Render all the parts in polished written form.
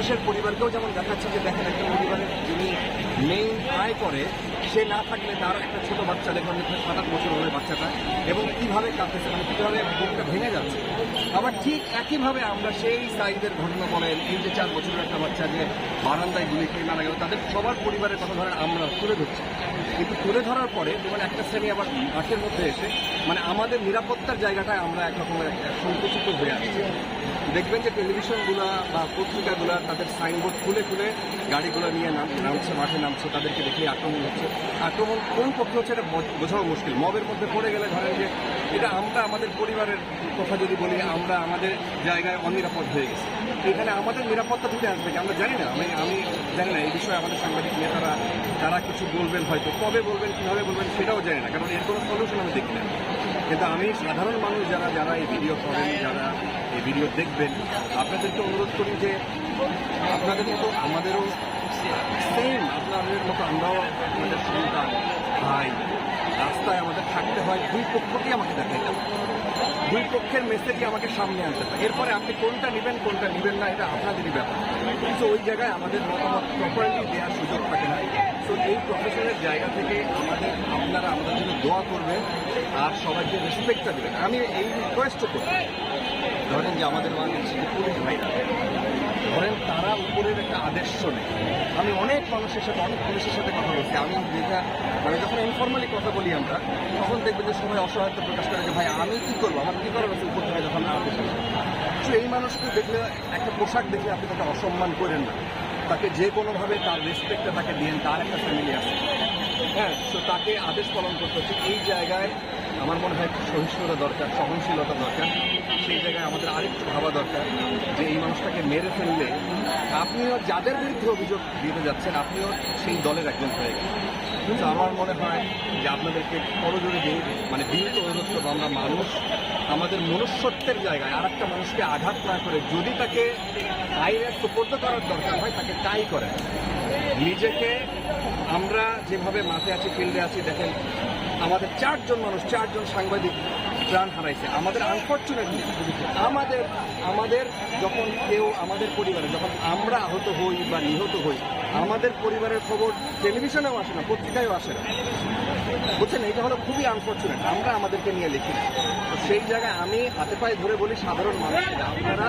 মানুষের পরিবারকেও যেমন দেখাচ্ছে যে দেখেন একটা পরিবারের যিনি মেইন আয় করে সে না থাকলে তার একটা ছোট বাচ্চা দেখুন 7-8 বছর হলে বাচ্চাটা এবং কীভাবে কাঁদতেছে মানে কীভাবে বুকটা ভেঙে যাচ্ছে। আবার ঠিক একইভাবে আমরা সেই সাইজের ঘটনা বলেন এই যে 4 বছরের একটা বাচ্চা যে বারান্দায় গুলি খেয়ে মারা গেল তাদের সবার পরিবারের কথা ধরেন আমরা তুলে ধরছি, কিন্তু তুলে ধরার পরে যেমন একটা শ্রেণী আবার মাঠের মধ্যে এসে মানে আমাদের নিরাপত্তার জায়গাটায় আমরা একরকমের সংকুচিত হয়ে আসছি। দেখবেন যে টেলিভিশনগুলা বা পত্রিকাগুলা তাদের সাইনবোর্ড খুলে খুলে গাড়িগুলো নিয়ে নামছে, মাঠে নামছে, তাদেরকে দেখে আক্রমণ হচ্ছে। আক্রমণ কোন পক্ষে হচ্ছে এটা বোঝাও মুশকিল। মবের মধ্যে পড়ে গেলে ধরেন যে এটা আমরা আমাদের পরিবারের কথা যদি বলি আমরা আমাদের জায়গায় অনিরাপদ হয়ে গেছি, এখানে আমাদের নিরাপত্তা থেকে আসবে কি আমরা জানি না। আমি জানি না এই বিষয়ে আমাদের সাংবাদিক নেতারা তারা কিছু বলবেন, হয়তো কবে বলবেন কীভাবে বলবেন সেটাও জানি না, কারণ এর কোনো সলিউশন আমি দেখি না। কিন্তু আমি সাধারণ মানুষ যারা এই ভিডিও করেন, যারা এই ভিডিও দেখবেন, আপনাদেরকে অনুরোধ করি যে আপনাদের মতো আমাদেরও সেম, আপনাদের মতো আমরাও আমাদের সন্তান ভাই রাস্তায় আমাদের থাকতে হয়, দুই পক্ষকেই আমাকে দেখাইতে হবে, দুই পক্ষের মেসেজই আমাকে সামনে আনতে হবে। এরপরে আপনি কোনটা নেবেন কোনটা নেবেন না এটা আপনাদেরই ব্যাপার, কিন্তু ওই জায়গায় আমাদের মতামত প্রপারলি দেওয়ার সুযোগ থাকে না। তো এই প্রফেশনের জায়গা থেকে আপনারা আমাদের জন্য দোয়া করবেন আর সবাইকে রেসপেক্টটা দেবেন। আমি এই রিকোয়েস্টও করি, ধরেন যে আমাদের বাংলাদেশের যে পুলিশ ভাইরা ধরেন তারা উপরের একটা আদেশ শোনে। আমি অনেক মানুষের সাথে অনেক পুলিশের সাথে কথা বলছি, আমি যেটা মানে যখন ইনফর্মালি কথা বলি আমরা তখন দেখবেন যে সবাই অসহায়তা প্রকাশ করে যে ভাই আমি কী করবো, আমার কী করার আছে উপর থেকে যখন আদেশ আসে। তো এই মানুষকে দেখলে একটা পোশাক দেখলে আপনি তাকে অসম্মান করেন না, তাকে যে কোনোভাবে তার রেসপেক্টটা তাকে দিন, তার একটা ফ্যামিলি আছে, হ্যাঁ, তো তাকে আদেশ পালন করতে হচ্ছে। এই জায়গায় আমার মনে হয় সহিষ্ণুতা দরকার, সহনশীলতা দরকার। সেই জায়গায় আমাদের আরেকটু ভাবা দরকার যে এই মানুষটাকে মেরে ফেললে আপনিও যাদের বিরুদ্ধে অভিযোগ দিতে যাচ্ছেন আপনিও সেই দলের একজন হয়ে গেলেন। কিন্তু আমার মনে হয় যে আপনাদেরকে করজোরে দিয়ে মানে বিনীত অনুরোধ করবো, আমরা মানুষ আমাদের মনুষ্যত্বের জায়গায় আর একটা মানুষকে আঘাত না করে যদি তাকে আইনের সুপর্দ করার দরকার হয় তাকে তাই করে। নিজেকে আমরা যেভাবে মাঠে আছি, ফিল্ডে আছি, দেখেন আমাদের 4 মানুষ 4 সাংবাদিক প্রাণ হারাইছে। আমাদের আনফর্চুনেটলি আমাদের যখন কেউ আমাদের পরিবারে যখন আমরা আহত হই বা নিহত হই আমাদের পরিবারের খবর টেলিভিশনেও আসে না, পত্রিকায়ও আসে না, বুঝছেন? এটা হলো খুবই আনফর্চুনেট, আমরা আমাদেরকে নিয়ে লিখি না। তো সেই জায়গায় আমি হাতে পায়ে ধরে বলি সাধারণ মানুষকে আপনারা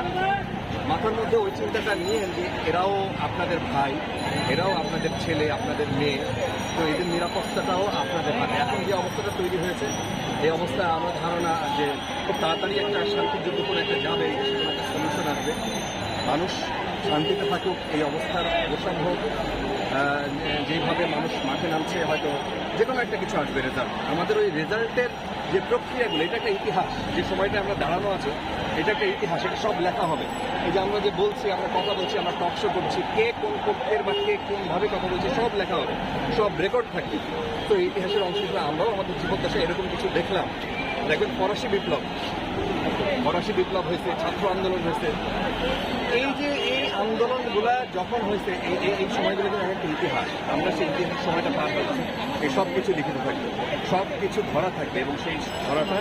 মাথার মধ্যে ওই চিন্তাটা নিয়ে যে এরাও আপনাদের ভাই, এরাও আপনাদের ছেলে, আপনাদের মেয়ে, তো এদের নিরাপত্তাটাও আপনাদের হাতে। এখন যে অবস্থাটা তৈরি হয়েছে এই অবস্থা আমার ধারণা যে খুব তাড়াতাড়ি একটা শান্তিযোগ্য করে একটা যাবে, সেখানে একটা সলিউশন আসবে, মানুষ শান্তিতে থাকুক। এই অবস্থার অবসান হোক, যেভাবে মানুষ মাঠে নামছে হয়তো যে কোনো একটা কিছু আসবে রেজাল্ট। আমাদের ওই রেজাল্টের যে প্রক্রিয়াগুলো এটা একটা ইতিহাস, যে সময়টা আমরা দাঁড়ানো আছে এটা একটা ইতিহাস, এটা সব লেখা হবে। এই যে আমরা যে বলছি, আমরা কথা বলছি, আমরা টক শো করছি, কে কোন পক্ষের বা কে কোনভাবে কথা বলছি সব লেখা হবে, সব রেকর্ড থাকবে। তো এই ইতিহাসের অংশ হিসেবে আমরাও আমাদের জীবদ্দশায় এরকম কিছু দেখলাম। দেখবেন ফরাসি বিপ্লব হয়েছে, ছাত্র আন্দোলন হয়েছে, এই যে এই আন্দোলনগুলা যখন হয়েছে এই সময়গুলো কিন্তু একটা ইতিহাস, আমরা সেই ইতিহাস সময়টা পার হচ্ছি, এই সব কিছু লিখিত থাকবে, সব কিছু ধরা থাকবে এবং সেই ধরাটা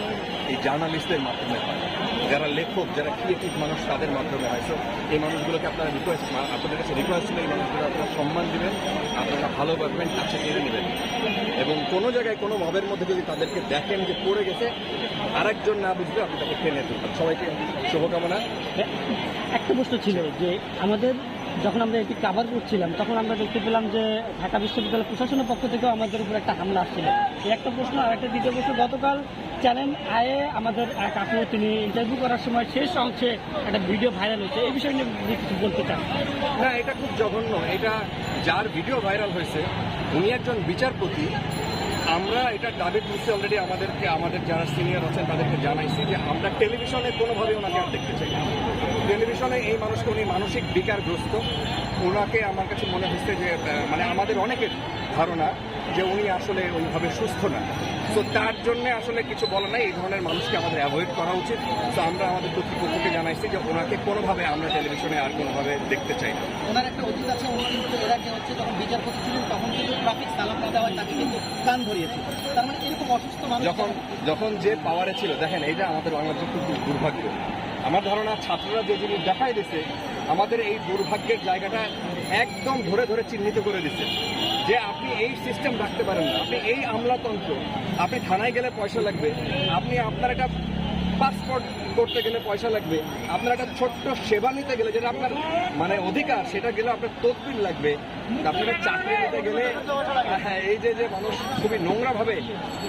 এই জার্নালিস্টদের মাধ্যমে হয়, যারা লেখক, যারা ক্রিয়েটিভ মানুষ তাদের মাধ্যমে হয়। সো এই মানুষগুলোকে আপনাদের কাছে রিকোয়েস্ট ছিল এই মানুষগুলো আপনারা সম্মান দেবেন, আপনারা ভালোবাসবেন, কাছে টেনে নেবেন এবং কোনো জায়গায় কোনো মবের মধ্যে যদি তাদেরকে দেখেন যে পড়ে গেছে আরেকজন না বুঝবে আপনি তাকে টেনে তুলবেন। সবাইকে শুভকামনা। একটা প্রশ্ন ছিল যে আমাদের যখন আমরা এটি কাভার করছিলাম তখন আমরা দেখতে পেলাম যে ঢাকা বিশ্ববিদ্যালয় প্রশাসনের পক্ষ থেকেও আমাদের উপর একটা হামলা আসছিল। এই একটা প্রশ্ন। আর একটা দ্বিতীয় প্রশ্ন, গতকাল চ্যানেল আয়ে আমাদের কাকু তিনি ইন্টারভিউ করার সময় শেষ অংশে একটা ভিডিও ভাইরাল হয়েছে, এই বিষয়ে নিয়ে কিছু বলতে চান? না, এটা খুব জঘন্য। এটা যার ভিডিও ভাইরাল হয়েছে উনি একজন বিচারপতি। আমরা এটা দাবি করছি অলরেডি, আমাদের যারা সিনিয়র আছেন তাদেরকে জানাইছি যে আমরা টেলিভিশনে কোনোভাবে ওনাকে আর দেখতে চাই না। টেলিভিশনে এই মানুষকে উনি মানসিক বিকারগ্রস্ত, ওনাকে আমার কাছে মনে হচ্ছে যে মানে আমাদের অনেকের ধারণা যে উনি আসলে ওইভাবে সুস্থ না। তো তার জন্যে আসলে কিছু বলা নাই, এই ধরনের মানুষকে আমাদের অ্যাভয়েড করা উচিত। তো আমরা আমাদের কর্তৃপক্ষকে জানাইছি যে ওনাকে কোনোভাবে আমরা টেলিভিশনে আর কোনোভাবে দেখতে চাই না। ওনার একটা অতীত আছে, উনি কিন্তু এর আগে হচ্ছে যখন বিচারপতি ছিলেন তখন কিন্তু ট্রাফিক সালাম না দেওয়ায় তাকে কিন্তু কান ধরিয়েছে। তার মানে এরকম অসুস্থ মানুষ যখন যে পাওয়ারে ছিল, দেখেন এইটা আমাদের বাংলাদেশের খুব দুর্ভাগ্য। আমার ধারণা ছাত্ররা যে জিনিস দেখাই দিচ্ছে আমাদের এই দুর্ভাগ্যের জায়গাটা একদম ধরে ধরে চিহ্নিত করে দিচ্ছে যে আপনি এই সিস্টেম রাখতে পারেন না, আপনি এই আমলাতন্ত্র, আপনি থানায় গেলে পয়সা লাগবে, আপনি আপনার একটা পাসপোর্ট করতে গেলে পয়সা লাগবে, আপনার একটা ছোট্ট সেবা নিতে গেলে যেটা আপনার মানে অধিকার সেটা গেলে আপনার তদবির লাগবে, আপনার একটা চাকরি নিতে গেলে হ্যাঁ এই যে যে মানুষ খুবই নোংরাভাবে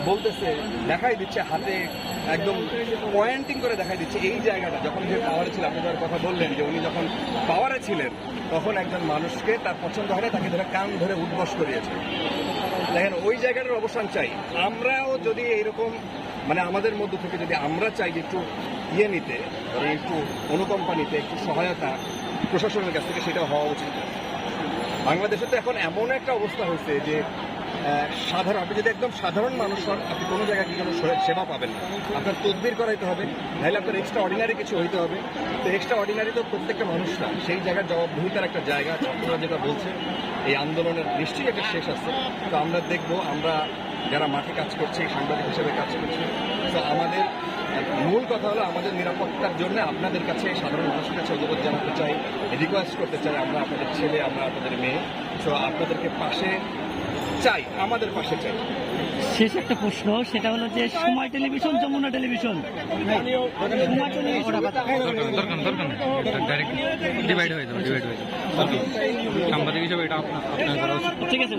বলতেছে, দেখাই দিচ্ছে হাতে একদম পয়েন্টিং করে দেখাই দিচ্ছে এই জায়গাটা। যখন যে পাওয়ারে ছিল, আপনি যার কথা বললেন যে উনি যখন পাওয়ারে ছিলেন তখন একজন মানুষকে তার পছন্দ হয় না, তাকে ধরে কান ধরে উদ্বস করিয়েছে। দেখেন ওই জায়গাটার অবসান চাই। আমরাও যদি এইরকম মানে আমাদের মধ্য থেকে যদি আমরা চাই যে একটু ইয়ে নিতে, একটু অনুকম্পা নিতে, একটু সহায়তা প্রশাসনের কাছ থেকে, সেটা হওয়া উচিত। বাংলাদেশে তো এখন এমন একটা অবস্থা হয়েছে যে সাধারণ, আপনি যদি একদম সাধারণ মানুষ হন, আপনি কোনো জায়গায় কোনো সেবা পাবেন না, আপনার তদবির করাইতে হবে, নাহলে আপনার এক্সট্রা অর্ডিনারি কিছু হইতে হবে। তো এক্সট্রা অর্ডিনারি তো প্রত্যেকটা মানুষ না, সেই জায়গার জবাবদিহিতার একটা জায়গা ছাত্ররা যেটা বলছে, এই আন্দোলনের নিশ্চয়ই একটা শেষ আছে। তো আমরা দেখব, আমরা যারা মাঠে কাজ করছি, সাংবাদিক হিসেবে কাজ করছি, তো আমাদের মূল কথা হলো আমাদের নিরাপত্তার জন্য আপনাদের কাছে, সাধারণ মানুষের কাছে অনুরোধ জানাতে চাই, রিকোয়েস্ট করতে চাই, আমরা আপনাদের ছেলে, আমরা আপনাদের মেয়ে, তো আপনাদেরকে পাশে চাই, আমাদের পাশে চাই। শেষ একটা প্রশ্ন, সেটা হলো যে সময় টেলিভিশন, যমুনা টেলিভিশন, সময় টেলিভিশন ডিভাইড হয়ে যাবে সাংবাদিক হিসেবে এটা আপনার করা উচিত। ঠিক আছে।